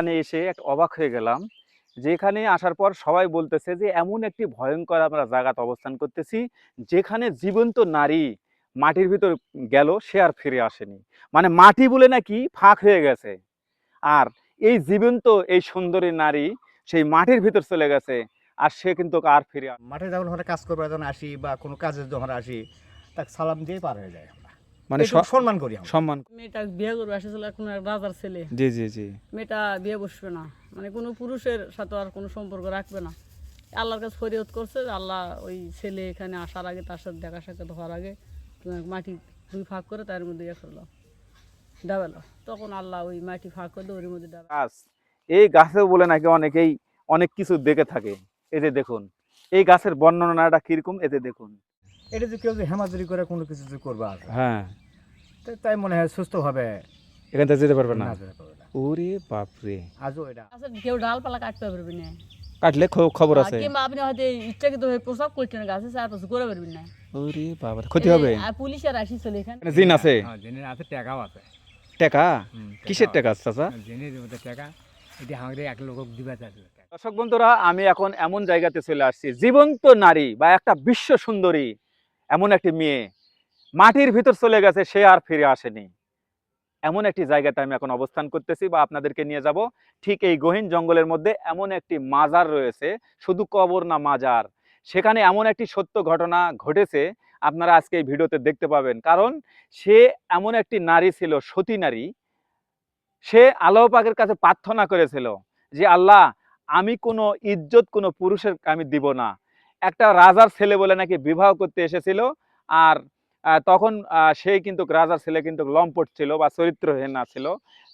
এখানে এসে একটা অবাক হয়ে গেলাম যে এখানে আসার পর সবাই বলতেছে যে এমন একটি ভয়ঙ্কর আমরা জায়গাতে অবস্থান করতেছি যেখানে জীবন্ত নারী মাটির ভিতর গেল সে আর ফিরে আসেনি। মানে মাটি বলে নাকি ফাঁক হয়ে গেছে, আর এই জীবন্ত এই সুন্দরী নারী সেই মাটির ভিতর চলে গেছে, আর সে কিন্তু আর ফিরে মাঠে যখন আমরা কাজ করবো যখন আসি বা কোনো কাজে যখন আসি তাকে সালাম দিয়ে পার হয়ে যায়। আমরা মানে সম্মান করি আমরা। সম্মান। মেয়েটা বিয়ে করবে আসছিল এখন এক রাজার ছেলে, জি জি জি। মেয়েটা বিয়ে বসবে না, মানে কোনো পুরুষের সাথে আর কোনো সম্পর্ক রাখবে না। আল্লাহর কাছে ফরিয়াদ করছে যে আল্লাহ ওই ছেলে এখানে আসার আগে তার সাথে দেখা সাক্ষাৎ হওয়ার আগে তুমি মাটি দুই ফাঁক করে তার মধ্যে ইয়ে করলো, ডাবেলো। তখন আল্লাহ ওই মাটি ফাঁক করে ওর মধ্যে ডাবে। গাছ, এই গাছেও বলে নাকি অনেকেই অনেক কিছু দেখে থাকে। এই যে দেখুন এই গাছের বর্ণনাটা কিরকম, এতে দেখুন। এটা যে কেউ যে হেমাজুরি করে কোনো কিছু যে করবে আসে, হ্যাঁ, তাই মনে হয় সুস্থভাবে এখান থেকে যেতে পারবে না। না যেতে পারবে না। ওরে বাপরে, আজও এটা আচ্ছা কেউ ডালপালা কাটতে পারবে না, কাটলে খবর আছে। কিংবা আপনি হয়তো ইচ্ছাকৃত হয়ে প্রসাব করছেন গাছে চারপাশে করে পারবেন না। ওরে বাবা, ক্ষতি হবে। আর পুলিশের আসিছিল এখানে। এখানে জিন আছে, জিনের আছে, টাকাও আছে। টাকা? কিসের টাকা চাচা? জিনের মধ্যে টাকা, এটা আমাদের এক লোক দিবা চাইছিল। দর্শক বন্ধুরা, আমি এখন এমন জায়গাতে চলে আসছি, জীবন্ত নারী বা একটা বিশ্ব সুন্দরী এমন একটি মেয়ে মাটির ভিতর চলে গেছে, সে আর ফিরে আসেনি। এমন একটি জায়গাতে আমি এখন অবস্থান করতেছি বা আপনাদেরকে নিয়ে যাব। ঠিক এই গহীন জঙ্গলের মধ্যে এমন একটি মাজার রয়েছে, শুধু কবর না মাজার। সেখানে এমন একটি সত্য ঘটনা ঘটেছে, আপনারা আজকে এই ভিডিওতে দেখতে পাবেন। কারণ সে এমন একটি নারী ছিল, সতী নারী। সে আল্লাহ পাকের কাছে প্রার্থনা করেছিল যে আল্লাহ, আমি কোনো ইজ্জত কোনো পুরুষের আমি দিব না। একটা রাজার ছেলে বলে নাকি বিবাহ করতে এসেছিল, আর তখন সেই কিন্তু রাজার ছেলে কিন্তু লম্পট ছিল বা চরিত্রহীন ছিল।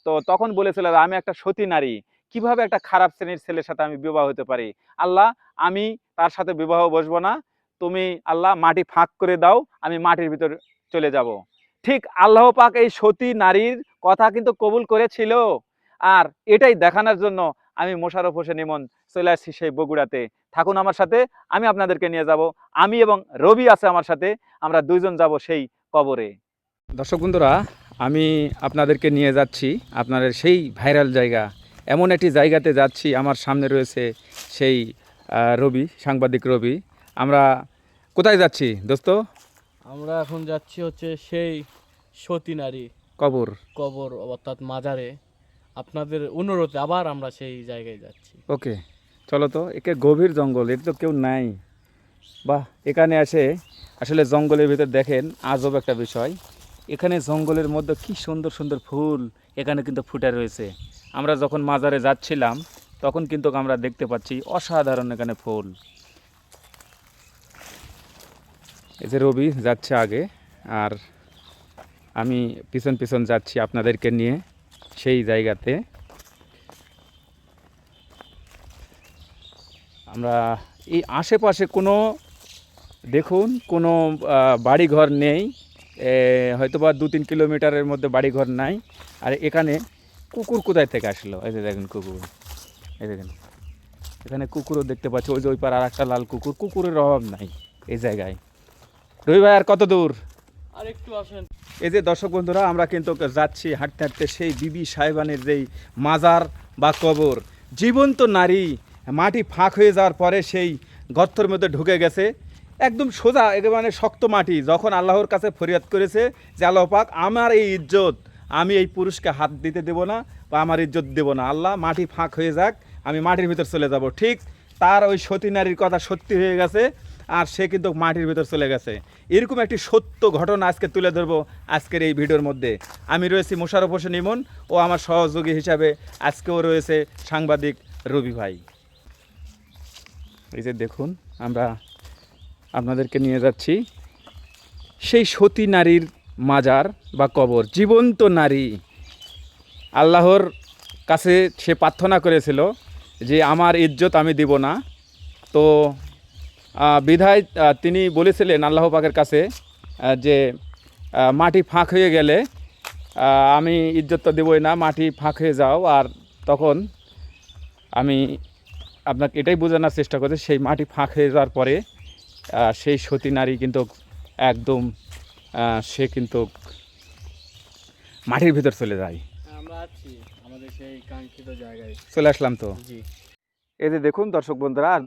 তো তখন বলেছিল যে আমি একটা সতী নারী, কিভাবে একটা খারাপ শ্রেণীর ছেলের সাথে আমি বিবাহ হতে পারি। আল্লাহ, আমি তার সাথে বিবাহ বসবো না, তুমি আল্লাহ মাটি ফাঁক করে দাও, আমি মাটির ভিতর চলে যাব। ঠিক আল্লাহ পাক এই সতী নারীর কথা কিন্তু কবুল করেছিল। আর এটাই দেখানোর জন্য আমি মোশাররফ হোসেন ইমন চলে আসছি সেই বগুড়াতে। থাকুন আমার সাথে, আমি আপনাদেরকে নিয়ে যাব। আমি এবং রবি আছে আমার সাথে, আমরা দুইজন যাব সেই কবরে। দর্শক বন্ধুরা, আমি আপনাদেরকে নিয়ে যাচ্ছি আপনাদের সেই ভাইরাল জায়গা, এমন একটি জায়গাতে যাচ্ছি। আমার সামনে রয়েছে সেই রবি, সাংবাদিক রবি। আমরা কোথায় যাচ্ছি দোস্ত? আমরা এখন যাচ্ছি হচ্ছে সেই সতী নারী কবর। কবর অর্থাৎ মাজারে। আপনাদের অনুরোধে আবার আমরা সেই জায়গায় যাচ্ছি। ওকে, চলো তো। একে গভীর জঙ্গল, এর তো কেউ নাই। বাহ, এখানে আসে আসলে জঙ্গলের ভিতর দেখেন আজব একটা বিষয়। এখানে জঙ্গলের মধ্যে কি সুন্দর সুন্দর ফুল এখানে কিন্তু ফুটে রয়েছে। আমরা যখন মাজারে যাচ্ছিলাম তখন কিন্তু আমরা দেখতে পাচ্ছি অসাধারণ এখানে ফুল। এই যে রবি যাচ্ছে আগে, আর আমি পিছন পিছন যাচ্ছি আপনাদেরকে নিয়ে সেই জায়গাতে। আমরা এই আশেপাশে কোনো দেখুন কোনো বাড়িঘর নেই, হয়তো বা 2-3 কিলোমিটারের মধ্যে বাড়িঘর নাই। আর এখানে কুকুর কোথায় থেকে আসলো? এই যে দেখেন কুকুর, এই দেখেন এখানে কুকুরও দেখতে পাচ্ছি। ওই যে ওই পার আর একটা লাল কুকুর, কুকুরের অভাব নাই এই জায়গায়। রবি ভাই, আর কত দূর? আর একটু আসেন। এই যে দর্শক বন্ধুরা, আমরা কিন্তু যাচ্ছি হাঁটতে হাঁটতে সেই বিবি সাহেবানের যেই মাজার বা কবর। জীবন্ত নারী মাটি ফাঁক হয়ে যাওয়ার পরে সেই গর্তের মধ্যে ঢুকে গেছে, একদম সোজা একেবারে শক্ত মাটি। যখন আল্লাহর কাছে ফরিয়াদ করেছে যে আল্লাহ পাক, আমার এই ইজ্জত আমি এই পুরুষকে হাত দিতে দেব না বা আমার ইজ্জত দেব না, আল্লাহ মাটি ফাঁক হয়ে যাক, আমি মাটির ভিতর চলে যাব। ঠিক তার ওই সতী নারীর কথা সত্যি হয়ে গেছে, আর সে কিন্তু মাটির ভিতর চলে গেছে। এরকম একটি সত্য ঘটনা আজকে তুলে ধরবো আজকের এই ভিডিওর মধ্যে। আমি রয়েছি মোশাররফ হোসেন ইমন, ও আমার সহযোগী হিসাবে আজকেও রয়েছে সাংবাদিক রবি ভাই। এই যে দেখুন, আমরা আপনাদেরকে নিয়ে যাচ্ছি সেই সতী নারীর মাজার বা কবর। জীবন্ত নারী, আল্লাহর কাছে সে প্রার্থনা করেছিল যে আমার ইজ্জত আমি দিব না। তো বিধায় তিনি বলেছিলেন আল্লাহ পাকের কাছে যে মাটি ফাঁক হয়ে গেলে আমি ইজ্জত তো দেবই না, মাটি ফাঁক হয়ে যাও। আর তখন আমি আপনাকে এটাই বোঝানোর চেষ্টা করছি, সেই মাটি ফাঁক হয়ে যাওয়ার পরে সেই সতী নারী কিন্তু একদম সে কিন্তু মাটির ভিতর চলে যায়। আমরা আছি আমাদের আমাদের সেই কাঙ্ক্ষিত জায়গায় চলে আসলাম তো। জি। এই যে দেখুন দর্শক বন্ধুরা, আর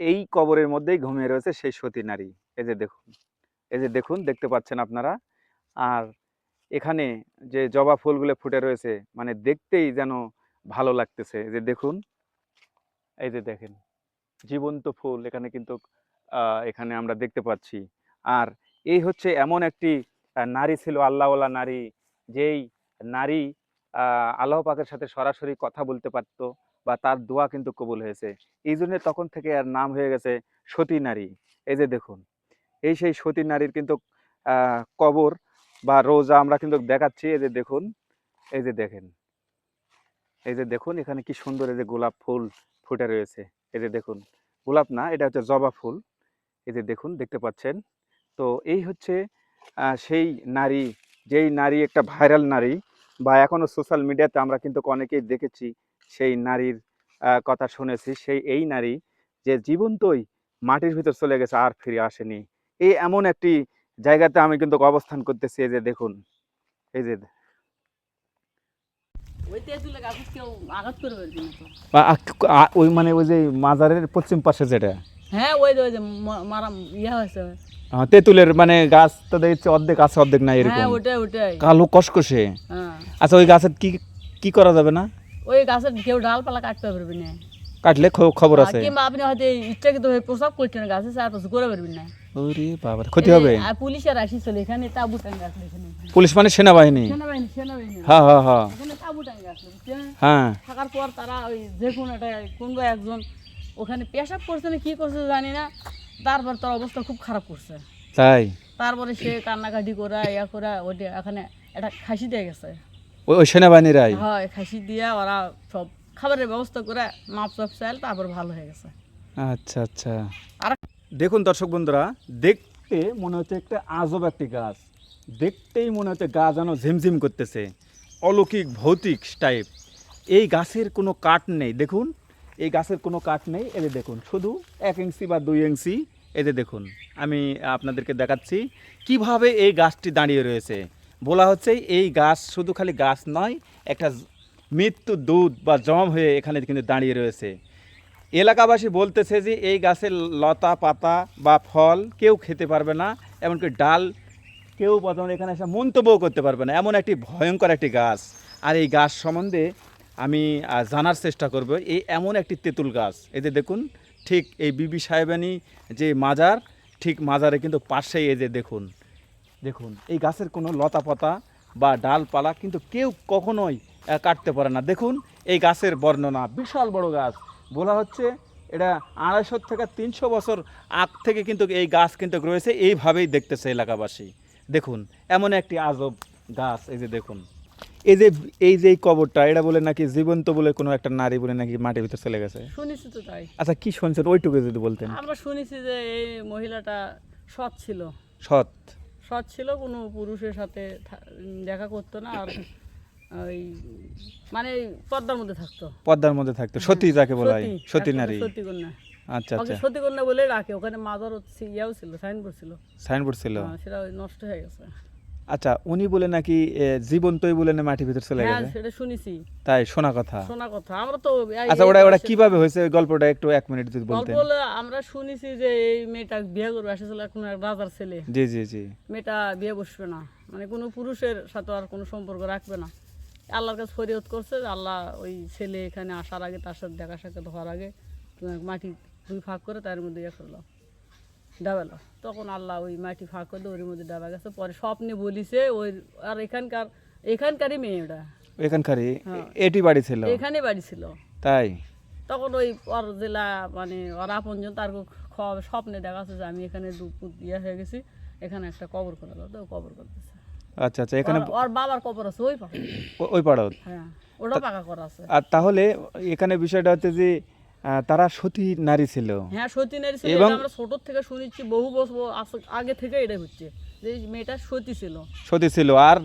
এই কবরের মধ্যেই ঘুমিয়ে রয়েছে সেই সতী নারী। এই যে দেখুন, এই যে দেখুন, দেখতে পাচ্ছেন আপনারা। আর এখানে যে জবা ফুলগুলো ফুটে রয়েছে, মানে দেখতেই যেন ভালো লাগতেছে। এই যে দেখুন, এই যে দেখেন, জীবন্ত ফুল এখানে কিন্তু এখানে আমরা দেখতে পাচ্ছি। আর এই হচ্ছে এমন একটি নারী ছিল, আল্লাহওয়ালা নারী, যেই নারী আল্লাহ পাকের সাথে সরাসরি কথা বলতে পারতো, বা তার দোয়া কিন্তু কবুল হয়েছে। এই জন্য তখন থেকে এর নাম হয়ে গেছে সতী নারী। এই যে দেখুন, এই সেই সতী নারীর কিন্তু কবর বা রোজা আমরা কিন্তু দেখাচ্ছি। এই যে দেখুন, এই যে দেখেন, এই যে দেখুন, এখানে কি সুন্দর এই যে গোলাপ ফুল ফুটে রয়েছে। এই যে দেখুন, গোলাপ না, এটা হচ্ছে জবা ফুল। এই যে দেখুন, দেখতে পাচ্ছেন তো। এই হচ্ছে সেই নারী, যেই নারী একটা ভাইরাল নারী, বা এখনো সোশ্যাল মিডিয়াতে আমরা কিন্তু অনেকেই দেখেছি সেই নারীর কথা শুনেছি। এই নারী যে জীবন্তই মাটির ভিতর চলে গেছে, আর ফিরে আসেনি। এই এমন একটি জায়গাতে আমি কিন্তু অবস্থান করতেছি। এই যে দেখুন, এই যে ওই তেঁতুলে গাছে কেউ আঘাত করে পারবি না তো। ওই মানে ওই যে মাজারের পশ্চিম পাশে যেটা হ্যাঁ ওই যে মারা ইয়া হয়েছে। তেঁতুলের মানে গাছ তো দেখছি অর্ধেক আছে অর্ধেক নাই, হ্যাঁ এরকম ওটাই। কালো কসকসে। হ্যাঁ আচ্ছা, ওই গাছের কি কি করা যাবে না? ওই গাছের কেউ ডালপালা কাটতে পারবি না। কাটলে খবর আছে। কিংবা আপনি হয়তো ইচ্ছাকৃত হয়ে প্রসাব করছেন গাছে চারপাশে করে পারবেন না। ওরে বাবা, ক্ষতি হবে। আর পুলিশের আসিছিল এখানে, তাবু টাঙ্গা আসলো এখানে। পুলিশ মানে সেনাবাহিনী? সেনাবাহিনী হ্যাঁ হ্যাঁ হ্যাঁ এখানে তাবু টাঙ্গা আসলো, বুঝছেন? হ্যাঁ। থাকার পর তারা ওই যে কোনো একটা কোন একজন ওখানে পেশাব করছে না কি করছে জানি না, তারপর তার অবস্থা খুব খারাপ করছে। তাই? তারপরে সে কান্নাকাটি করা ইয়া করা ওটা এখানে একটা খাসি দিয়ে গেছে। ওই সেনাবাহিনীরাই? হয়, খাসি দিয়া ওরা সব খাবারের ব্যবস্থা করে মাপ চাপ চাইল, তারপর ভালো হয়ে গেছে। আচ্ছা আচ্ছা। আর দেখুন দর্শক বন্ধুরা, দেখতে মনে হচ্ছে একটা আজব একটি গাছ। দেখতেই মনে হচ্ছে গাছ যেন ঝিমঝিম করতেছে, অলৌকিক ভৌতিক টাইপ। এই গাছের কোনো কাঠ নেই, দেখুন এই গাছের কোনো কাঠ নেই। এই যে দেখুন, শুধু 1 ইঞ্চি বা 2 ইঞ্চি। এই যে দেখুন, আমি আপনাদেরকে দেখাচ্ছি কিভাবে এই গাছটি দাঁড়িয়ে রয়েছে। বলা হচ্ছে এই গাছ শুধু খালি গাছ নয়, একটা মৃত্যু দুধ বা জম হয়ে এখানে কিন্তু দাঁড়িয়ে রয়েছে। এলাকাবাসী বলতেছে যে এই গাছের লতা পাতা বা ফল কেউ খেতে পারবে না, এমনকি ডাল কেউ বর্তমানে এখানে এসে মন্তব্যও করতে পারবে না, এমন একটি ভয়ঙ্কর একটি গাছ। আর এই গাছ সম্বন্ধে আমি জানার চেষ্টা করব। এই এমন একটি তেঁতুল গাছ। এই যে দেখুন, ঠিক এই বিবি সাহেবানী যে মাজার, ঠিক মাজারে কিন্তু পাশেই এই যে দেখুন, দেখুন এই গাছের কোনো লতা পাতা বা ডালপালা কিন্তু কেউ কখনোই কাটতে পারে না। দেখুন এই গাছের বর্ণনা, বিশাল বড় গাছ। বলা হচ্ছে এটা 250 থেকে 300 বছর আগ থেকে কিন্তু এই গাছ কিন্তু রয়েছে, এইভাবেই দেখতেছে এলাকাবাসী। দেখুন এমন একটি আজব গাছ। এই যে দেখুন, এই যে কবরটা, এটা বলে নাকি জীবন্ত বলে কোনো একটা নারী বলে নাকি মাটির ভিতর চলে গেছে। শুনেছি তো তাই। আচ্ছা, কি শুনছেন ওইটুকু যদি বলতেন। আমরা শুনেছি যে এই মহিলাটা সৎ ছিল। সৎ? সৎ ছিল, কোনো পুরুষের সাথে দেখা করতো না, আর ওই মানে পর্দার মধ্যে থাকতো। পর্দার মধ্যে থাকতো, সতী যাকে বলা হয়, সতী নারী। সতী কন্যা। আচ্ছা ওকে আচ্ছা। সতী কন্যা বলে রাখে। ওখানে মাজার ইয়াও ছিল, সাইনবোর্ড ছিল। সাইনবোর্ড ছিল? সেটা ওই নষ্ট হয়ে গেছে। আচ্ছা, উনি বলে নাকি জীবন্তই বলে না মাটির ভিতর চলে হ্যাঁ গেছে? সেটা শুনেছি। তাই শোনা কথা? শোনা কথা। আমরা তো আচ্ছা, ওটা কিভাবে হয়েছে ওই গল্পটা একটু 1 মিনিট যদি গল্প বলতেন। হলো আমরা শুনেছি যে এই মেয়েটা বিয়ে করবে আসছিল, এখন এক রাজার ছেলে। জি জি জি। মেয়েটা বিয়ে বসবে না, মানে কোনো পুরুষের সাথে আর কোনো সম্পর্ক রাখবে না। আল্লাহর কাছে ফরিয়াদ করছে যে আল্লাহ ওই ছেলে এখানে আসার আগে, তার সাথে দেখা সাক্ষাৎ হওয়ার আগে মাটি 2 ভাগ করে তার মধ্যে ইয়ে করলো, ডাবালো। তখন আল্লাহ ওই মাটি ভাগ করে ওর মধ্যে ডাবা গেছে। পরে স্বপ্নে বলিছে ওই, আর এখানকারই মেয়ে ওটা। এখানকারই? হ্যাঁ। এটি বাড়ি ছিল? এখানে বাড়ি ছিল। তাই? তখন ওই ওর জেলা মানে ওর আপনজন তার স্বপ্নে দেখাচ্ছে যে আমি এখানে ইয়ে হয়ে গেছি, এখানে একটা কবর করে দাও, তো কবর করতেছে। আচ্ছা আচ্ছা। এখানে ওর বাবার কবর আছে ওই পাশে। ওই পাড়াও? হ্যাঁ, ওটা পাকা করা আছে। আর তাহলে এখানে বিষয়টা হচ্ছে যে তারা সতী নারী ছিল। হ্যাঁ, সতী নারী ছিল। এবং আমরা ছোট থেকে শুনেছি, বহু বছর আগে থেকে এটা হচ্ছে যে মেয়েটা সতী ছিল। সতী ছিল। আর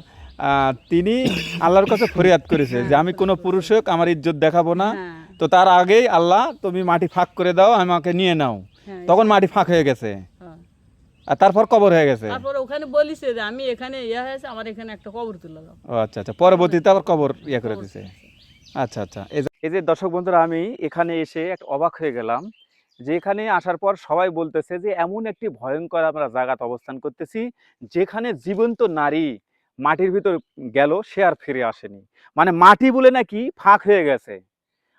তিনি আল্লাহর কাছে ফরিয়াদ করেছে যে আমি কোনো পুরুষক আমার ইজ্জত দেখাবো না, হ্যাঁ। তো তার আগেই আল্লাহ তুমি মাটি ফাঁক করে দাও, আমাকে নিয়ে নাও। হ্যাঁ, তখন মাটি ফাঁক হয়ে গেছে, হ্যাঁ। আর তারপর কবর হয়ে গেছে। তারপরে ওখানে বলিছে যে আমি এখানে ইয়ে হয়েছে, আমার এখানে একটা কবর তুলে দাও। ও আচ্ছা আচ্ছা। পরবর্তীতে আবার কবর ইয়ে করে দিছে। আচ্ছা আচ্ছা, এই যে দর্শক বন্ধুরা, আমি এখানে এসে এক অবাক হয়ে গেলাম যে এখানে আসার পর সবাই বলতেছে যে এমন একটি ভয়ঙ্কর আমরা জায়গাতে অবস্থান করতেছি যেখানে জীবন্ত নারী মাটির ভিতর গেল, সে আর ফিরে আসেনি। মানে মাটি বলে নাকি ফাঁক হয়ে গেছে,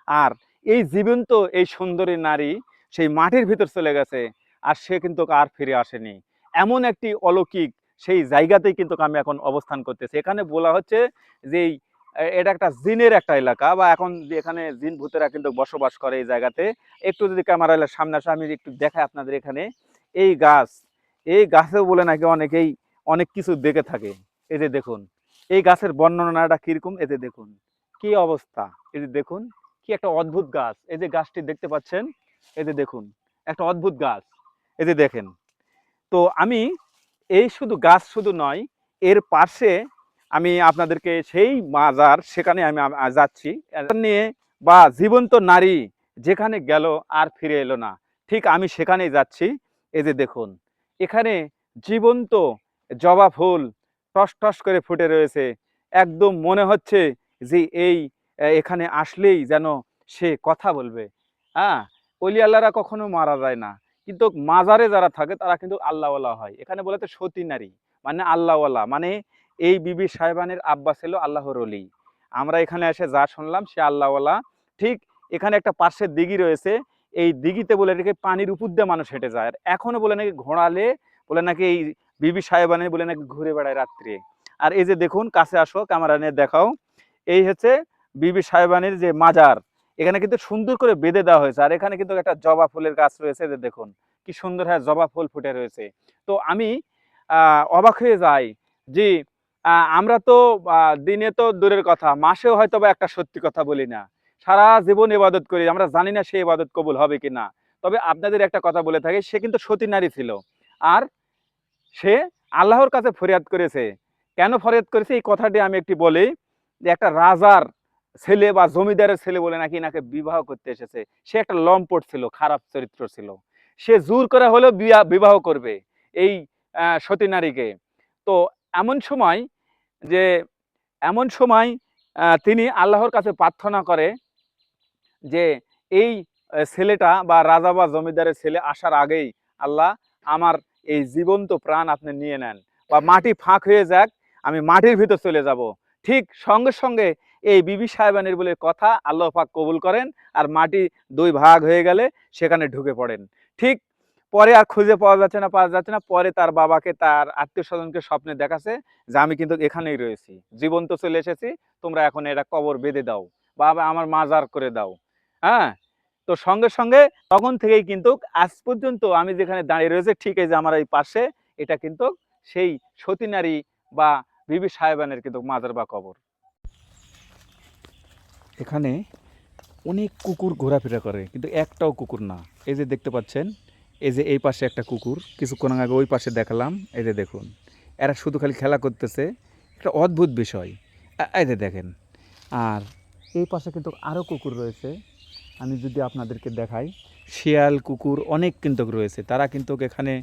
আর এই জীবন্ত এই সুন্দরী নারী সেই মাটির ভিতর চলে গেছে, আর সে কিন্তু আর ফিরে আসেনি। এমন একটি অলৌকিক সেই জায়গাতেই কিন্তু আমি এখন অবস্থান করতেছি। এখানে বলা হচ্ছে যে এটা একটা জিনের একটা এলাকা, বা এখন যে এখানে জিন ভূতেরা কিন্তু বসবাস করে এই জায়গাতে। একটু যদি ক্যামেরা সামনে আসে আমি একটু দেখাই আপনাদের। এখানে এই গাছ, এই গাছেও বলে নাকি অনেকেই অনেক কিছু দেখে থাকে। এই যে দেখুন এই গাছের বর্ণনাটা কিরকম, এতে দেখুন কি অবস্থা। এই যে দেখুন কি একটা অদ্ভুত গাছ। এই যে গাছটি দেখতে পাচ্ছেন, এই যে দেখুন একটা অদ্ভুত গাছ, এই যে দেখেন। তো আমি এই শুধু গাছ শুধু নয়, এর পাশে আমি আপনাদেরকে সেই মাজার, সেখানে আমি যাচ্ছি নিয়ে, বা জীবন্ত নারী যেখানে গেল আর ফিরে এলো না, ঠিক আমি সেখানেই যাচ্ছি। এই যে দেখুন এখানে জীবন্ত জবা ফুল টস টস করে ফুটে রয়েছে। একদম মনে হচ্ছে যে এখানে আসলেই যেন সে কথা বলবে। হ্যাঁ, অলি আল্লাহরা কখনো মারা যায় না, কিন্তু মাজারে যারা থাকে তারা কিন্তু আল্লাহওয়ালা হয়। এখানে বলে তো সতী নারী মানে আল্লাহওয়ালা, মানে এই বিবি সাহেবানের আব্বা ছিল আল্লাহর অলি। আমরা এখানে এসে যা শুনলাম সে আল্লাহওয়ালা। ঠিক এখানে একটা পাশের দিঘি রয়েছে, এই দিঘিতে বলে নাকি পানির উপর দিয়ে মানুষ হেঁটে যায়। আর এখনো বলে নাকি ঘোড়ালে বলে নাকি এই বিবি সাহেবানের বলে নাকি ঘুরে বেড়ায় রাত্রে। আর এই যে দেখুন, কাছে আসো, ক্যামেরা নিয়ে দেখাও। এই হচ্ছে বিবি সাহেবানের যে মাজার। এখানে কিন্তু সুন্দর করে বেঁধে দেওয়া হয়েছে, আর এখানে কিন্তু একটা জবা ফুলের গাছ রয়েছে। যে দেখুন কি সুন্দর, হ্যাঁ জবা ফুল ফুটে রয়েছে। তো আমি অবাক হয়ে যাই যে আমরা তো দিনে তো দূরের কথা, মাসেও হয়তো বা একটা সত্যি কথা বলি না, সারা জীবন ইবাদত করি, আমরা জানি না সেই ইবাদত কবুল হবে কিনা। তবে আপনাদের একটা কথা বলে থাকি, সে কিন্তু সতী নারী ছিল, আর সে আল্লাহর কাছে ফরিয়াদ করেছে। কেন ফরিয়াদ করেছে এই কথাটি আমি একটি বলি, যে একটা রাজার ছেলে বা জমিদারের ছেলে বলে নাকি নাকি বিবাহ করতে এসেছে। সে একটা লম্পট ছিল, খারাপ চরিত্র ছিল। সে জোর করে হলেও বিবাহ করবে এই সতী নারীকে। তো এমন সময় যে এমন সময় তিনি আল্লাহর কাছে প্রার্থনা করে যে এই ছেলেটা বা রাজা বা জমিদারের ছেলে আসার আগেই আল্লাহ আমার এই জীবন্ত প্রাণ আপনি নিয়ে নেন, বা মাটি ফাঁক হয়ে যাক, আমি মাটির ভিতর চলে যাব। ঠিক সঙ্গে সঙ্গে এই বিবি সাহেবানের বলে কথা আল্লাহ পাক কবুল করেন, আর মাটি দুই ভাগ হয়ে গেলে সেখানে ঢুকে পড়েন। ঠিক পরে আর খুঁজে পাওয়া যাচ্ছে না। পরে তার বাবাকে, তার আত্মীয় স্বজনকে স্বপ্নে দেখাছে যে আমি কিন্তু এখানেই রয়েছি, জীবন্ত চলে এসেছি, তোমরা এখন এটা কবর বেঁধে দাও বা আমার মাজার করে দাও। হ্যাঁ, তো সঙ্গে সঙ্গে তখন থেকেই কিন্তু আজ পর্যন্ত আমি যেখানে দাঁড়িয়ে রয়েছে, ঠিক এই যে আমার এই পাশে, এটা কিন্তু সেই সতী নারী বা বিবি সাহেবানের কিন্তু মাজার বা কবর। এখানে অনেক কুকুর ঘোরাফেরা করে, কিন্তু একটাও কুকুর না। এই যে দেখতে পাচ্ছেন, এই যে এই পাশে একটা কুকুর, কিছুক্ষণ আগে ওই পাশে দেখালাম। এই যে দেখুন এরা শুধু খালি খেলা করতেছে, একটা অদ্ভুত বিষয়। এই যে দেখেন, আর এই পাশে কিন্তু আরও কুকুর রয়েছে। আমি যদি আপনাদেরকে দেখাই, শিয়াল কুকুর অনেক কিন্তু রয়েছে। তারা কিন্তু এখানে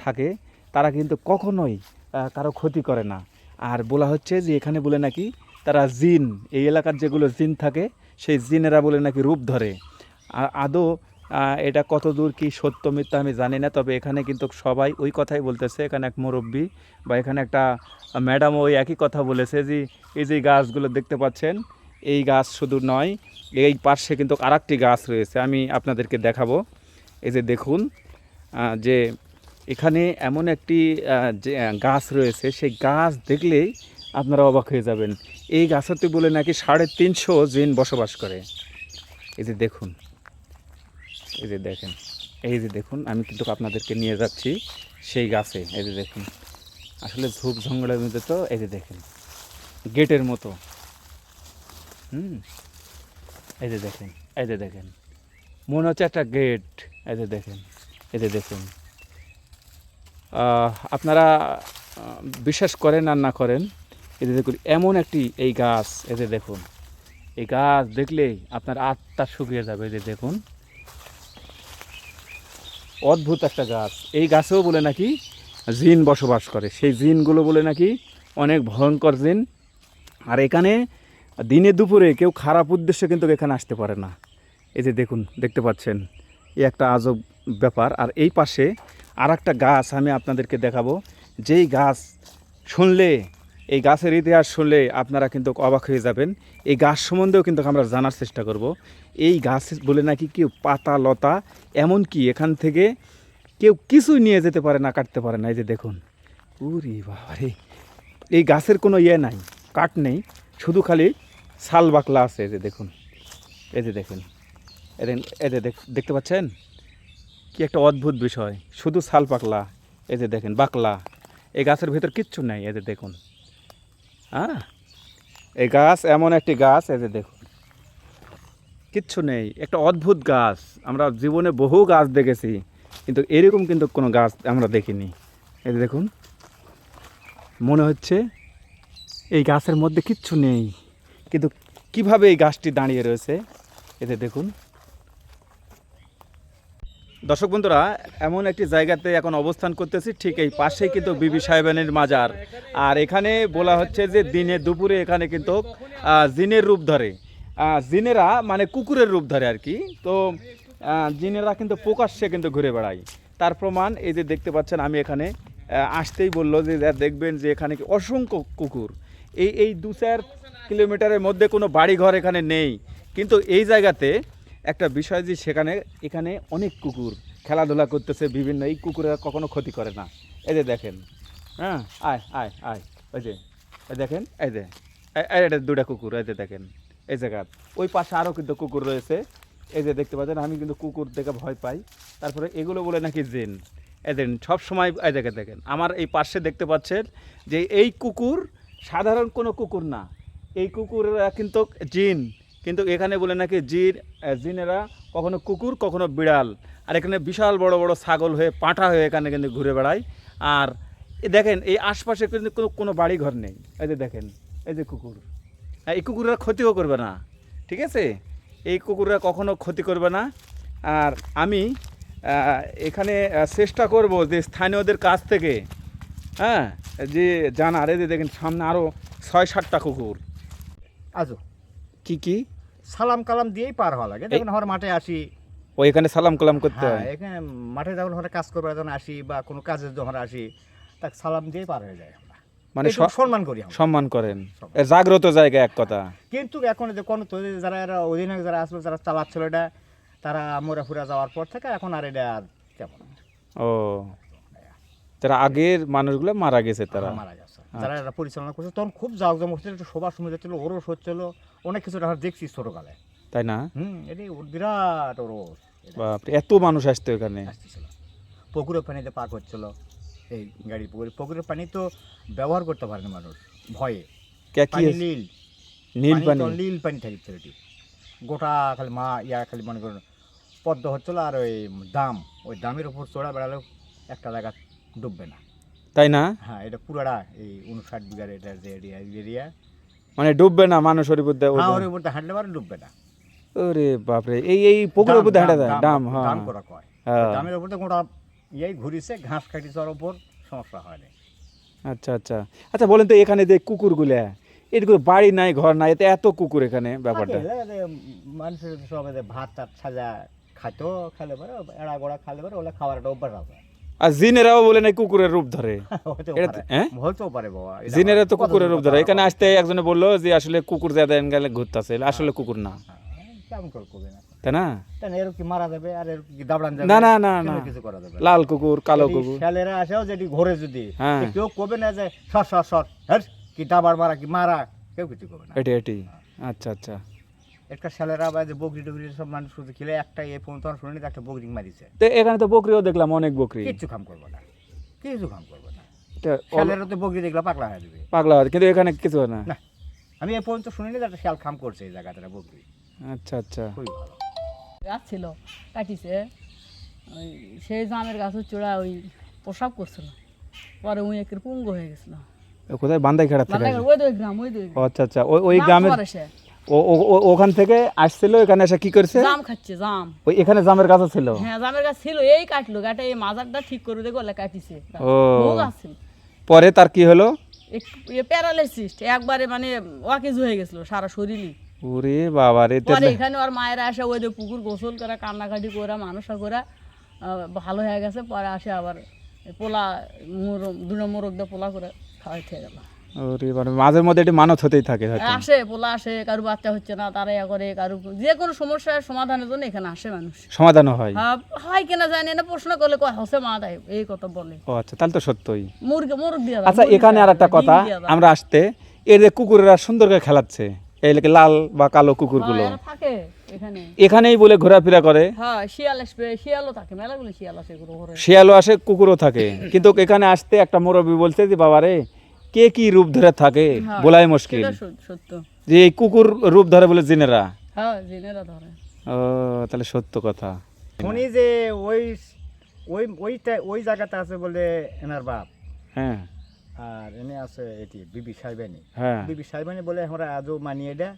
থাকে, তারা কিন্তু কখনোই কারো ক্ষতি করে না। আর বলা হচ্ছে যে এখানে বলে নাকি তারা জিন, এই এলাকার যেগুলো জিন থাকে সেই জিনেরা বলে নাকি রূপ ধরে। আদৌ এটা কত দূর কি সত্য মিথ্যা আমি জানি না, তবে এখানে কিন্তু সবাই ওই কথাই বলতেছে। এখানে এক মুরব্বী বা এখানে একটা ম্যাডামও ওই একই কথা বলেছে যে এই যে গাছগুলো দেখতে পাচ্ছেন, এই গাছ শুধু নয়, এই পাশে কিন্তু আরেকটি গাছ রয়েছে, আমি আপনাদেরকে দেখাবো। এই যে দেখুন যে এখানে এমন একটি যে গাছ রয়েছে, সেই গাছ দেখলেই আপনারা অবাক হয়ে যাবেন। এই গাছতে বলে নাকি 350 জিন বসবাস করে। এই যে দেখুন, এই যে দেখেন, এই যে দেখুন, আমি কিন্তু আপনাদেরকে নিয়ে যাচ্ছি সেই গাছে। এই যে দেখুন, আসলে ঝোপ জঙ্গলের মধ্যে তো, এই যে দেখেন গেটের মতো। এই যে দেখেন, এই যে দেখেন, মনে হচ্ছে একটা গেট। এই যে দেখেন, এই যে দেখুন, আপনারা বিশ্বাস করেন আর না করেন, এই যে দেখুন এমন একটি এই গাছ। এই যে দেখুন, এই গাছ দেখলেই আপনার আত্মা শুকিয়ে যাবে। এই যে দেখুন, অদ্ভুত একটা গাছ। এই গাছেও বলে নাকি জিন বসবাস করে, সেই জিনগুলো বলে নাকি অনেক ভয়ঙ্কর জিন। আর এখানে আর দিনে দুপুরে কেউ খারাপ উদ্দেশ্যে কিন্তু এখানে আসতে পারে না। এই যে দেখুন, দেখতে পাচ্ছেন, এই একটা আজব ব্যাপার। আর এই পাশে আর একটা গাছ আমি আপনাদেরকে দেখাবো, যেই গাছ শুনলে, এই গাছের ইতিহাস শুনলে আপনারা কিন্তু অবাক হয়ে যাবেন। এই গাছ সম্বন্ধেও কিন্তু আমরা জানার চেষ্টা করব। এই গাছ বলে নাকি কেউ পাতা লতা এমনকি এখান থেকে কেউ কিছুই নিয়ে যেতে পারে না, কাটতে পারে না। এই যে দেখুন, উরি বাবারে, এই গাছের কোনো ইয়ে নাই, কাঠ নেই, শুধু খালি ছাল বাকলা আছে। এই যে দেখুন, এই যে দেখুন, এই যে দেখতে পাচ্ছেন কি একটা অদ্ভুত বিষয়, শুধু ছাল পাকলা। এই যে দেখেন বাকলা, এই গাছের ভিতর কিচ্ছু নেই। এই যে দেখুন, হ্যাঁ, এই গাছ এমন একটি গাছ, এই যে দেখুন কিচ্ছু নেই, একটা অদ্ভুত গাছ। আমরা জীবনে বহু গাছ দেখেছি, কিন্তু এরকম কিন্তু কোনো গাছ আমরা দেখিনি। এই যে দেখুন, মনে হচ্ছে এই গাছের মধ্যে কিচ্ছু নেই, কিন্তু কিভাবে এই গাছটি দাঁড়িয়ে রয়েছে। এই যে দেখুন দর্শক বন্ধুরা, এমন একটি জায়গাতে এখন অবস্থান করতেছি, ঠিক এই পাশেই কিন্তু বিবি সাহেবানের মাজার। আর এখানে বলা হচ্ছে যে দিনে দুপুরে এখানে কিন্তু জিনের রূপ ধরে। জিনেরা মানে কুকুরের রূপ ধরে আর কি। তো জিনেরা কিন্তু প্রকাশ্যে কিন্তু ঘুরে বেড়ায়। তার প্রমাণ এই যে দেখতে পাচ্ছেন, আমি এখানে আসতেই বললো যে দেখবেন যে এখানে অসংখ্য কুকুর। এই 2-4 কিলোমিটারের মধ্যে কোনো বাড়িঘর এখানে নেই, কিন্তু এই জায়গাতে একটা বিষয় যে এখানে অনেক কুকুর খেলাধুলা করতেছে বিভিন্ন। এই কুকুরেরা কখনো ক্ষতি করে না। এই যে দেখেন, হ্যাঁ, আয় আয় আয়, ওই যে দেখেন, এই যে এটা 2টা কুকুর, এই যে দেখেন এই জায়গা। ওই পাশে আরও কিন্তু কুকুর রয়েছে, এই যে দেখতে পাচ্ছেন। আমি কিন্তু কুকুর দেখে ভয় পাই। তারপরে এগুলো বলে নাকি জিন। এই দেখেন সব সময় এই জায়গায় দেখেন, আমার এই পাশে দেখতে পাচ্ছেন যে এই কুকুর সাধারণ কোনো কুকুর না, এই কুকুরেরা কিন্তু জিন। কিন্তু এখানে বলে নাকি জিনেরা কখনো কুকুর কখনো বিড়াল। আর এখানে বিশাল বড় বড় ছাগল হয়ে পাঁঠা হয়ে এখানে কিন্তু ঘুরে বেড়ায়। আর দেখেন এই আশপাশে কিন্তু কোনো বাড়ি ঘর নেই। এই যে দেখেন, এই যে কুকুর, এই কুকুররা ক্ষতিও করবে না, ঠিক আছে? এই কুকুররা কখনো ক্ষতি করবে না। আর আমি এখানে চেষ্টা করব যে স্থানীয়দের কাছ থেকে, হ্যাঁ, যে জানার। এই যে দেখেন সামনে আরও 6-7টা কুকুর। আজও কি সালাম কালাম দিয়েই পার হওয়া লাগে। যখন আমরা মাঠে আসি, ও এখানে সালাম কালাম করতে হ্যাঁ, হয়। এখানে মাঠে যখন আমরা কাজ করবো, যখন আসি বা কোনো কাজে যখন আসি, তাকে সালাম দিয়েই পার হয়ে যায়। আমরা মানে এইটুকু সম্মান করি আমরা। সম্মান করেন, জাগ্রত জায়গা এক কথা। কিন্তু এখন যে কোনো তো যারা এরা অধিনায়ক যারা আসলো, যারা চালাচ্ছিল এটা, তারা মোরাফুরা যাওয়ার পর থেকে এখন আর এটা আর কেমন ও, যারা আগের মানুষগুলো মারা গেছে তারা মারা গেছে, যারা এরা পরিচালনা করছে, তখন খুব জাঁকজমক হচ্ছিল, একটু সবার সময় যাচ্ছিল, ওরস হচ্ছিল, অনেক কিছু আমরা দেখছি ছোটকালে। তাই না? এটাই বিরাট ওরস। বাপরে, এত মানুষ আসতো এখানে। আসতেছিল, পুকুরের পানিতে পাক হচ্ছিল, এই গাড়ি পুকুরের পানি তো ব্যবহার করতে পারে না মানুষ ভয়ে। পানি নীল, নীল পানি, নীল পানি থাকছিল, এটি গোটা খালি খালি মনে করেন পদ্ম হচ্ছিল। আর ওই দামের উপর চড়া বেড়ালেও একটা জায়গা ডুববে না, তাই না? হ্যাঁ, এটা পুরাটা এই 59 বিঘার এটা যে এরিয়া, মানে ডুববে না মানুষ ওর উপর দিয়ে, ওর উপর হাঁটলে পারে ডুববে না। ওরে বাপরে, এই পুকুরের উপর হাঁটা যায় ডাম? হ্যাঁ, দাম করা কয়, দামের উপর তো গোটা ঘুরিছে, ঘাস কাটিছে, ওর উপর সমস্যা হয় না। আচ্ছা আচ্ছা আচ্ছা, বলেন তো এখানে যে কুকুরগুলা, এগুলো বাড়ি নাই ঘর নাই, এত কুকুর এখানে, ব্যাপারটা? মানুষের সব ভাত টাত সাজা খাইতো, খেলে পারে এড়া গোড়া খালে পারে, ওগুলো খাওয়ার একটা অভ্যাস আছে। আর জিনেরাও বলে নাই কুকুরের রূপ ধরে? হতেও পারে বাবা, জিনেরা তো কুকুরের রূপ ধরে। এখানে আসতে একজনে বললো যে আসলে কুকুর যাদের গেলে ঘুরতেছে, আসলে কুকুর না, কেমন করে করবে না, তাই না? এর কি মারা যাবে আর এর কি দাবড়ান যাবে? না না না না, কিছু করা যাবে। লাল কুকুর কালো কুকুর শালেরা আসেও যেটি ঘরে যদি হ্যাঁ, কেউ কবে না যে সর কি দাবার মারা কি মারা, কেউ কিছু করবে না। এটি আচ্ছা আচ্ছা। একটা শালেরা বা যে বকরি টকরি সব মানুষ শুধু খেলে, একটা এই ফোন তো শুনিনি, একটা বকরি মারিছে। তো এখানে তো বকরিও দেখলাম, অনেক বকরি। কিচ্ছু কাম করবো না, শালেরা তো বকরি দেখলে পাগলা হয়ে যাবে, পাগলা হয়, কিন্তু এখানে কিছু হয় না। আমি এই পর্যন্ত শুনিনি যে একটা শাল খাম করছে এই জায়গাটা বকরি। আচ্ছা আচ্ছা, খুবই ভালো গাছ ছিল, কাটিছে, ওই সেই জামের গাছের চূড়া ওই প্রসাব করছিল, পরে ওই একের পুঙ্গ হয়ে গেছিল। কোথায়? বান্দাই খেড়া থেকে? ওই দুই গ্রাম, ওই দুই আচ্ছা আচ্ছা, ওই গ্রামের ওখান থেকে আসছিল, এখানে এসে কি করছে? জাম খাচ্ছে, জাম। ওই এখানে জামের গাছ ছিল? হ্যাঁ, জামের গাছ ছিল, এই কাটলো, কাটে এই মাজারটা ঠিক করে দেখো, কাটিছে। ও, বহু গাছ ছিল। পরে তার কি হলো? প্যারালাইসিস একবারে মানে ওয়াকিজ হয়ে গেছিল সারা শরীরই। ওরে বাবা রে, পরে এখানে ওর মায়েরা আসে ওই যে পুকুর গোসল করা কান্নাকাটি করা মানুষা করা ভালো হয়ে গেছে। পরে আসে আবার পোলা দুটো মোরগ দিয়ে পোলা করে খাওয়াইতে গেল। ওরে বাবা, মাঝের মধ্যে এটি মানত হতেই থাকে হয়তো। আসে পোলা আসে, কারো বাচ্চা হচ্ছে না তারা ইয়া করে, কারো যে কোনো সমস্যার সমাধানের জন্য এখানে আসে মানুষ। সমাধানও হয়? হয় কিনা জানি না, প্রশ্ন করলে কয় হসে মা দেয় এই কথা বলে। ও আচ্ছা, তাহলে তো সত্যই। মোরগ দিয়ে আচ্ছা, এখানে আর একটা কথা, আমরা আসতে এর যে কুকুরেরা সুন্দর করে খেলাচ্ছে, এই লাল বা কালো কুকুরগুলো থাকে এখানে, এখানেই বলে ঘোরাফেরা করে। হ্যাঁ শিয়াল আসবে, শিয়ালও থাকে, মেলাগুলো শিয়াল আসে, শিয়ালও আসে, কুকুরও থাকে। কিন্তু এখানে আসতে একটা মুরব্বী বলছে যে বাবা রে, কে কি রূপ ধরে থাকে বলাই মুশকিল। সত্য যে এই কুকুর রূপ ধরে বলে জিনেরা। হ্যাঁ জিনেরা ধরে। ও তাহলে সত্য কথা। শুনি যে ওই ওই ওইটা ওই জায়গাতে আছে বলে এনার বাপ, হ্যাঁ, আর এনে আছে এটি বিবি সাহেবানি। হ্যাঁ, বিবি সাহেবানি বলে আমরা আজও মানি এটা,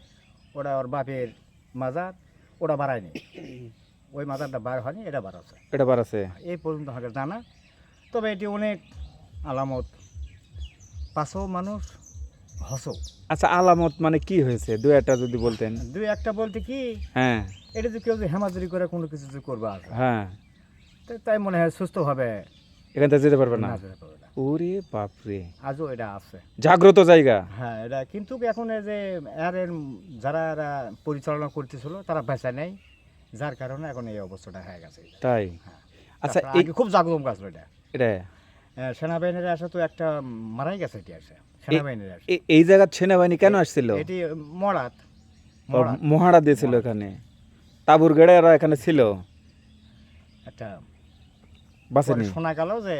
ওরা ওর বাপের মাজার, ওরা বাড়ায়নি, ওই মাজারটা বার হয়নি, এটা বার আছে, এটা বার আছে। এই পর্যন্ত আমাকে জানা। তবে এটি অনেক আলামত, পাঁচও মানুষ হসো। আচ্ছা, আলামত মানে কি হয়েছে দুই একটা যদি বলতেন। দুই একটা বলতে কি, হ্যাঁ, এটা যে কেউ যে হেমাজুরি করে কোনো কিছু যে করবে আসে, হ্যাঁ, তাই মনে হয় সুস্থ হবে এখান থেকে যেতে পারবে না। না যেতে পারবে না। ওরে বাপরে, আজও এটা আছে জাগ্রত জায়গা। হ্যাঁ এটা, কিন্তু এখন এই যে এর যারা এরা পরিচালনা করতেছিল তারা বেচা নেই, যার কারণে এখন এই অবস্থাটা হয়ে গেছে। তাই? হ্যাঁ। আচ্ছা, তারপরে আগে খুব জাগরম গাছ এটা, এটা সেনাবাহিনীর আসে তো একটা মারাই গেছে, এটি আসে সেনাবাহিনীর আসে। এই জায়গার সেনাবাহিনী কেন আসছিল? এটি মরাত মহারা দিয়েছিল এখানে, তাবুর গেড়ে এরা এখানে ছিল, একটা বাসেনি, শোনা গেল যে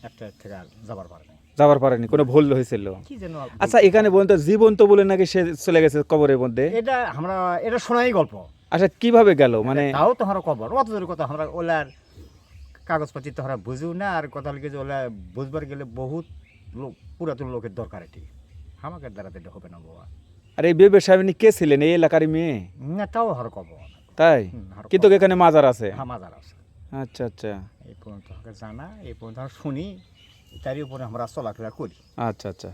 একটা থেকে আর যাবার পারেনি, যাবার পারেনি, কোনো ভুল হয়েছিল। কি যেন। আচ্ছা, এখানে বলতে জীবন্ত বলে নাকি সে চলে গেছে কবরের মধ্যে। এটা আমরা এটা শোনাই গল্প। আচ্ছা, কিভাবে গেল মানে? তাও তো আমরা কবর অত জোর কথা, আমরা ওলার কাগজপাতি তো আমরা বুঝিও না, আর কথা লিখে যে ওলা বুঝবার গেলে বহুত লোক, পুরাতন লোকের দরকার, এটি আমাকে দ্বারা এটা হবে না বাবা। আর এই বেবে সাহেবিনী কে ছিলেন? এই এলাকারই মেয়ে? না তাও হার কবর। তাই? কিন্তু এখানে মাজার আছে। মাজার আছে। আচ্ছা আচ্ছা, এই পর্যন্ত আমাকে জানা, এই পর্যন্ত আমরা শুনি, তারই উপরে আমরা চলাফেরা করি। আচ্ছা আচ্ছা।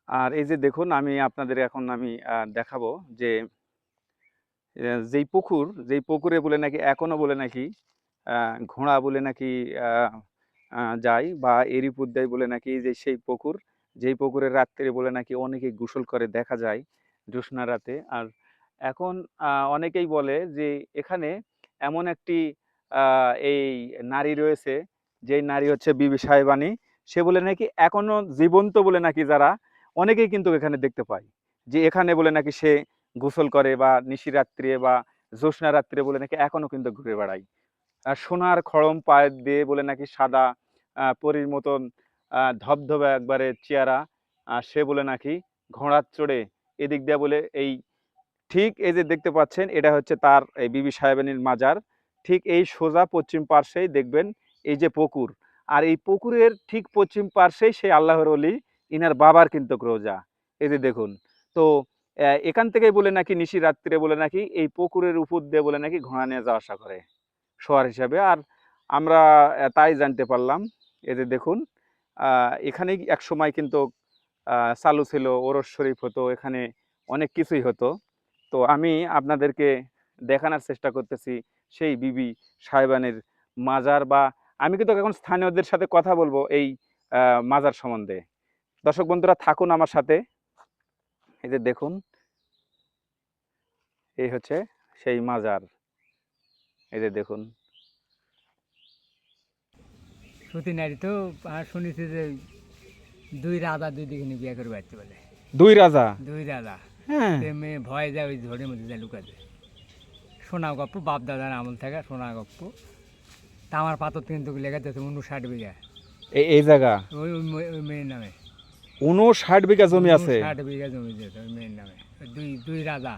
আর এই যে দেখুন, আমি আপনাদের এখন আমি দেখাবো যে যেই পুকুরে বলে নাকি এখনো বলে নাকি ঘোড়া বলে নাকি যায়, বা এরি পুদ্দাই বলে নাকি যে সেই পুকুর, যেই পুকুরের রাত্রে বলে নাকি অনেকে গোসল করে দেখা যায় জ্যোৎস্না রাতে। আর এখন অনেকেই বলে যে এখানে এমন একটি এই নারী রয়েছে, যেই নারী হচ্ছে বিবি সাহেবানী। সে বলে নাকি এখনো জীবন্ত বলে নাকি যারা, অনেকেই কিন্তু এখানে দেখতে পায় যে এখানে বলে নাকি সে গোসল করে, বা নিশি রাত্রে বা জ্যোৎস্না রাত্রে বলে নাকি এখনো কিন্তু ঘুরে বেড়ায়। আর সোনার খড়ম পায়ে দিয়ে বলে নাকি সাদা পরীর মতন ধবধবে একবারে চেহারা, সে বলে নাকি ঘোড়ার চড়ে এদিক দিয়ে বলে এই ঠিক এই যে দেখতে পাচ্ছেন, এটা হচ্ছে তার এই বিবি সাহেবানীর মাজার। ঠিক এই সোজা পশ্চিম পার্শ্বেই দেখবেন এই যে পুকুর, আর এই পুকুরের ঠিক পশ্চিম পার্শ্বেই সেই আল্লাহর ওলি ইনার বাবার কিন্তু রোজা। এই যে দেখুন, তো এখান থেকেই বলে নাকি নিশি রাত্রে বলে নাকি এই পুকুরের উপর দিয়ে বলে নাকি ঘোড়া নিয়ে যাওয়া আসা করে শোয়ার হিসাবে। আর আমরা তাই জানতে পারলাম। এই যে দেখুন, এখানেই এক সময় কিন্তু চালু ছিল, ওরস শরীফ হতো, এখানে অনেক কিছুই হতো। তো আমি আপনাদেরকে দেখানোর চেষ্টা করতেছি সেই বিবি সাহেবানের মাজার, বা আমি কিন্তু এখন স্থানীয়দের সাথে কথা বলবো এই মাজার সম্বন্ধে। দর্শক বন্ধুরা থাকুন আমার সাথে। এই যে দেখুন, এই হচ্ছে সেই মাজার। এই যে দেখুন, সতী নারী তো আর শুনেছি যে দুই রাজা দুই দিকে বিয়ে করে বাড়তে বলে। দুই রাজা? দুই রাজা, হ্যাঁ, মেয়ে ভয় যায় ওই ঝড়ের মধ্যে যায় লুকাতে। সোনা গপ্প, বাপ দাদার আমল থেকে সোনা গপ্প। তা আমার পাথর কিন্তু লেগে যাচ্ছে 59 বিঘা এই জায়গা ওই মেয়ের নামে। 59 বিঘা জমি আছে? 60 বিঘা জমি দিয়েছে ওই মেয়ের নামে। দুই রাজা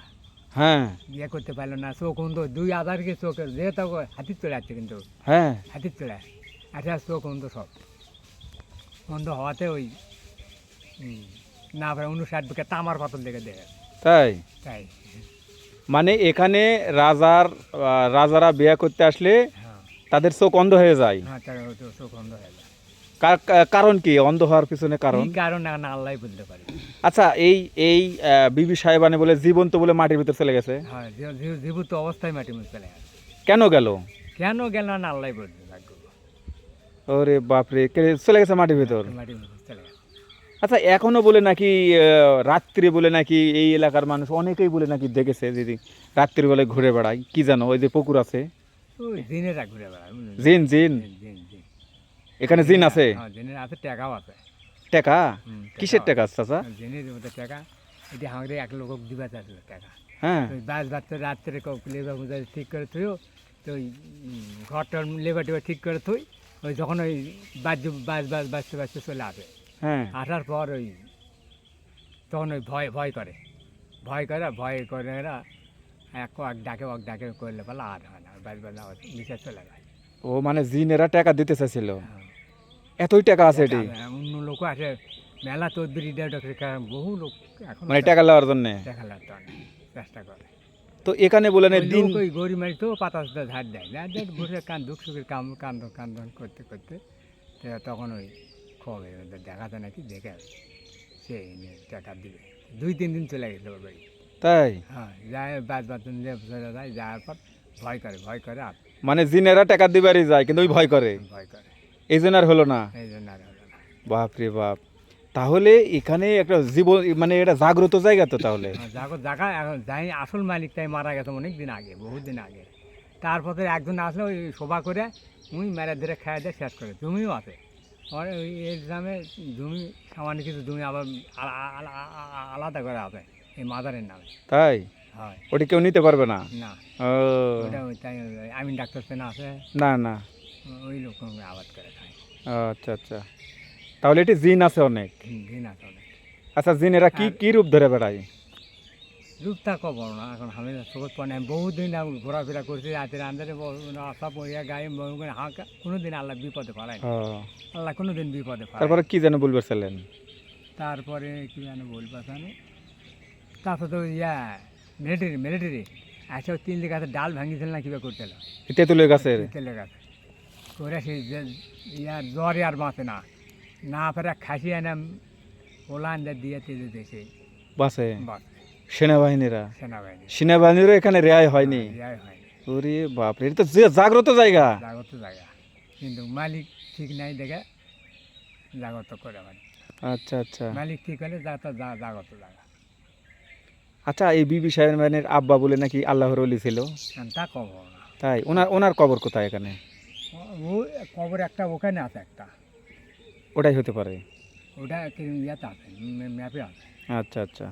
হ্যাঁ, বিয়ে করতে পারলো না। চোখ কিন্তু দুই আধারকে চোখের যেহেতু হাতির চলে আসছে, কিন্তু হ্যাঁ, হাতির চলে আচ্ছা চোখ অন্ধ সব অন্ধ হওয়াতে ওই না পারে 59 বিঘা তামার পাথর লেগে দেয়। তাই? তাই মানে এখানে রাজারা বিয়ে করতে আসলে হ্যাঁ, তাদের চোখ অন্ধ হয়ে যায়। হ্যাঁ, তার চোখ অন্ধ হয়ে যায়। কারণ কি অন্ধ হওয়ার পিছনে কারণ? কি কারণ এখন আল্লাহ বলতে পারে। আচ্ছা, এই এই বিবি সাহেবানে বলে জীবন্ত বলে মাটির ভিতর চলে গেছে, হ্যাঁ, জীবিত অবস্থায় মাটি মধ্যে চলে গেছে। কেন গেল? কেন গেল না আল্লাহ বলতে ভাগ্য। ওরে বাপরে, চলে গেছে মাটির ভিতর। মাটির মধ্যে চলে গেছে। আচ্ছা, এখনো বলে নাকি রাত্রি বলে নাকি এই এলাকার মানুষ অনেকেই বলে নাকি দেখেছে যদি রাত্রির বেলায় ঘুরে বেড়ায়, কি জানো ওই যে পুকুর আছে, ওই দিনেরা ঘুরে বেড়ায়, বুঝলেন? জিন জিন জিন, জিন। এখানে জিন আছে? হ্যাঁ, জিনের আছে, টাকাও আছে। টাকা? হুম, কিসের টাকাও টাকা আছে চাচা? আছে। জিনের মধ্যে টাকা, এটি আমাদের এক লোক দিবা চাইছিল টাকা। হ্যাঁ। ওই বাস বাচ্চা রাত্রে লেবার মধ্যে ঠিক করে থইও, তো ওই ঘরটার লেবার টেবার ঠিক করে থই, ওই যখন ওই বাঁচতে বাঁচতে চলে আসে, হ্যাঁ। আসার পর ওই তখন ওই ভয় করে এরা এক ডাকে করলে বলে আর হয় না, নিচে চলে যায়। ও মানে জিনেরা টাকা দিতে চাইছিল, হ্যাঁ। এতই টাকা আছে এটি? অন্য লোক আসে মেলা তদবির বহু লোক এখন মানে টাকা লওয়ার জন্য? দেখালার তো অনেক চেষ্টা করে। তো এখানে বলে না ওই দিন, লোক ওই গড়ি মারি তো পাতা সাথে ধার দেয়, বসে দুঃখ সুখের কান্দন করতে করতে তো তখন ওই খবর দেখা যায় নাকি, দেখে সে নিয়ে টাকা দিবে। 2-3 দিন চলে গেছিল ওর বাড়ি। তাই? হ্যাঁ, যায় বাতন চলে যায়, যাওয়ার পর ভয় করে আর মানে জিনেরা টাকা দিবারই যায় কিন্তু ওই ভয় করে, ভয় করে, এই জন্য আর হলো না। এই জন্য আর হলো না। বাপ রে বাপ, তাহলে এখানে একটা জীবন মানে এটা জাগ্রত জায়গা তো তাহলে? জায়গা এখন যাই, আসল মালিক তাই মারা গেছে অনেক দিন আগে, বহুত দিন আগে। তারপরে একজন আসলে ওই শোভা করে উনি মেরে ধরে খাওয়া দিয়ে শেষ করে। জমিও আছে আর ওই এই গ্রামে জমি, সামান্য কিছু জমি আবার আলাদা করে আছে এই মাদারের নামে। তাই? হয় ওটা কেউ নিতে পারবে না? না, ও ওটা ওই তাই আমিন ডাক্তার সেনা আছে, না না, ওই লোক আবাদ করে খায়। ও, আচ্ছা আচ্ছা, তাহলে এটি জিন আছে অনেক। দিন আছে অনেক। আচ্ছা, জিনেরা কি কি রূপ ধরে বেড়ায়? রূপটা কবর না, এখন আমি চোখত পড়ে আমি বহুদিন আমি ঘোরাফেরা করছি, রাতের আন্দারে আশা পড়িয়া গায়ে হাঁকা, কোনোদিন আল্লাহ বিপদে ফেলায় না। ও, আল্লাহ কোনোদিন বিপদে ফেলায় তারপরে না। কি যেন বলবে ছিলেন? তারপরে কি যেন বলবো জানি, তারপরে তো মিলিটারি আচ্ছা 3 গাছে ডাল ভাঙিয়েছিল না কিবা করছিল তেঁতুলের গাছের? তেলের গাছে করে সেই জ্বরে আর বাঁচে না ফেরা খাসি এনে ওলান দিয়ে তেজে দেশে বাসে বাস সেনাবাহিনীরা? সেনাবাহিনী সেনাবাহিনীরও এখানে রেহাই হয়নি? রেহাই হয়নি। ওরে বাপরে, এটা তো জাগ্রত জায়গা। জাগত জায়গা, কিন্তু মালিক ঠিক নাই দেখে জাগত করে মানে, আচ্ছা আচ্ছা। মালিক ঠিক হলে জাগত জায়গা। আচ্ছা, এই বিবি সাহেবের আব্বা বলে নাকি আল্লাহর ওলি ছিল, তা কবর না, তাই? ওনার ওনার কবর কোথায় এখানে? ও কবর একটা ওখানে আছে একটা, ওটাই হতে পারে। ওটা ইয়াতে আছে, ম্যাপে আছে। আচ্ছা আচ্ছা।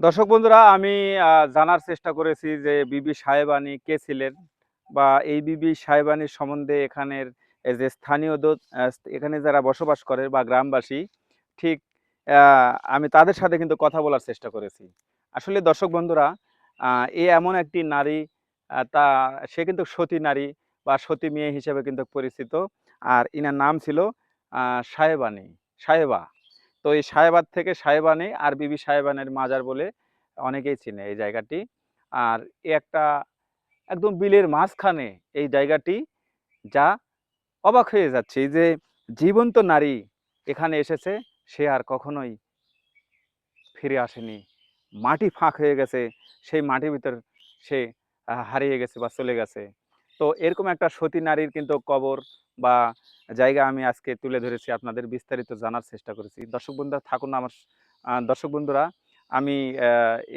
দর্শক বন্ধুরা, আমি জানার চেষ্টা করেছি যে বিবি সাহেবানী কে ছিলেন, বা এই বিবি সাহেবানীর সম্বন্ধে এখানের এই যে স্থানীয় এখানে যারা বসবাস করে বা গ্রামবাসী, ঠিক আমি তাদের সাথে কিন্তু কথা বলার চেষ্টা করেছি। আসলে দর্শক বন্ধুরা, এ এমন একটি নারী, তা সে কিন্তু সতী নারী বা সতী মেয়ে হিসেবে কিন্তু পরিচিত। আর ইনার নাম ছিল সাহেবানী, সাহেবা। তো এই সাহেবাদ থেকে সাহেবানী আর বিবি সাহেবানের মাজার বলে অনেকেই চিনে এই জায়গাটি। আর এ একটা একদম বিলের মাঝখানে এই জায়গাটি, যা অবাক হয়ে যাচ্ছে যে জীবন্ত নারী এখানে এসেছে, সে আর কখনোই ফিরে আসেনি। মাটি ফাঁক হয়ে গেছে, সেই মাটির ভিতর সে হারিয়ে গেছে বা চলে গেছে। তো এরকম একটা সতী নারীর কিন্তু কবর বা জায়গা আমি আজকে তুলে ধরেছি, আপনাদের বিস্তারিত জানার চেষ্টা করেছি। দর্শক বন্ধুরা থাকুন আমার দর্শক বন্ধুরা, আমি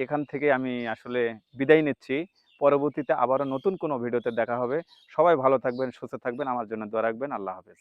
এখান থেকে আমি আসলে বিদায় নিচ্ছি। পরবর্তীতে আবারও নতুন কোনো ভিডিওতে দেখা হবে। সবাই ভালো থাকবেন, সুস্থ থাকবেন, আমার জন্য দোয়া রাখবেন। আল্লাহ হাফেজ।